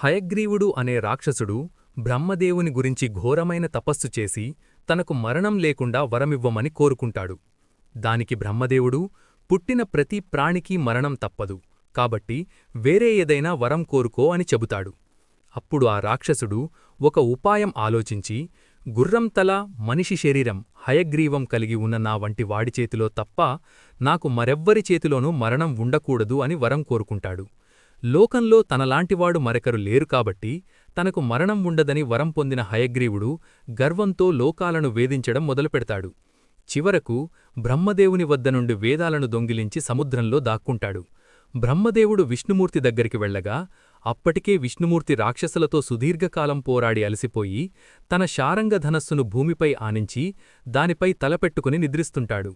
హయగ్రీవుడు అనే రాక్షసుడు బ్రహ్మదేవుని గురించి ఘోరమైన తపస్సు చేసి తనకు మరణం లేకుండా వరమివ్వమని కోరుకుంటాడు. దానికి బ్రహ్మదేవుడు, పుట్టిన ప్రతి ప్రాణికీ మరణం తప్పదు, కాబట్టి వేరే ఏదైనా వరం కోరుకో అని చెబుతాడు. అప్పుడు ఆ రాక్షసుడు ఒక ఉపాయం ఆలోచించి, గుర్రంతల మనిషి శరీరం హయగ్రీవం కలిగి ఉన్న నా వంటి వాడి చేతిలో తప్ప నాకు మరెవ్వరి చేతిలోనూ మరణం ఉండకూడదు అని వరం కోరుకుంటాడు. లోకంలో తనలాంటివాడు మరెకరు లేరు కాబట్టి తనకు మరణం ఉండదని వరం పొందిన హయగ్రీవుడు గర్వంతో లోకాలను వేధించడం మొదలుపెడతాడు. చివరకు బ్రహ్మదేవుని వద్ద నుండి వేదాలను దొంగిలించి సముద్రంలో దాక్కుంటాడు. బ్రహ్మదేవుడు విష్ణుమూర్తి దగ్గరికి వెళ్లగా అప్పటికే విష్ణుమూర్తి రాక్షసులతో సుదీర్ఘకాలం పోరాడి అలసిపోయి తన శారంగధనస్సును భూమిపై ఆనించి దానిపై తలపెట్టుకుని నిద్రిస్తుంటాడు.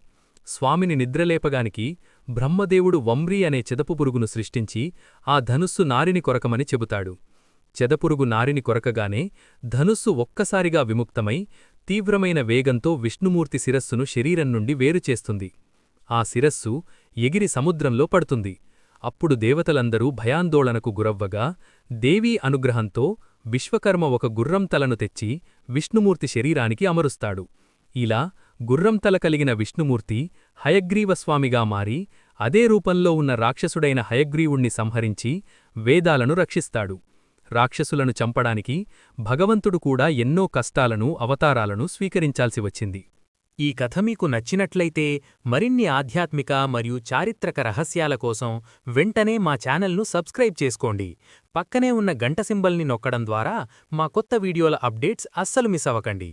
స్వామిని నిద్రలేపగానికి బ్రహ్మదేవుడు వంవ్రీ అనే చెదపుపురుగును సృష్టించి ఆ ధనుస్సు నారిని కొరకమని చెబుతాడు. చెదపురుగు నారిని కొరకగానే ధనుస్సు ఒక్కసారిగా విముక్తమై తీవ్రమైన వేగంతో విష్ణుమూర్తి శిరస్సును శరీరం నుండి వేరుచేస్తుంది. ఆ శిరస్సు ఎగిరి సముద్రంలో పడుతుంది. అప్పుడు దేవతలందరూ భయాందోళనకు గురవ్వగా దేవీ అనుగ్రహంతో విశ్వకర్మ ఒక గుర్రం తలను తెచ్చి విష్ణుమూర్తి శరీరానికి అమరుస్తాడు. ఇలా గుర్రంతల కలిగిన విష్ణుమూర్తి హయగ్రీవస్వామిగా మారి అదే రూపంలో ఉన్న రాక్షసుడైన హయగ్రీవుణ్ణి సంహరించి వేదాలను రక్షిస్తాడు. రాక్షసులను చంపడానికి భగవంతుడు కూడా ఎన్నో కష్టాలను, అవతారాలను స్వీకరించాల్సి వచ్చింది. ఈ కథ మీకు నచ్చినట్లయితే మరిన్ని ఆధ్యాత్మిక మరియు చారిత్రక రహస్యాల కోసం వెంటనే మా ఛానల్ను సబ్స్క్రైబ్ చేసుకోండి. పక్కనే ఉన్న గంట సింబల్ని నొక్కడం ద్వారా మా కొత్త వీడియోల అప్డేట్స్ అస్సలు మిస్ అవ్వకండి.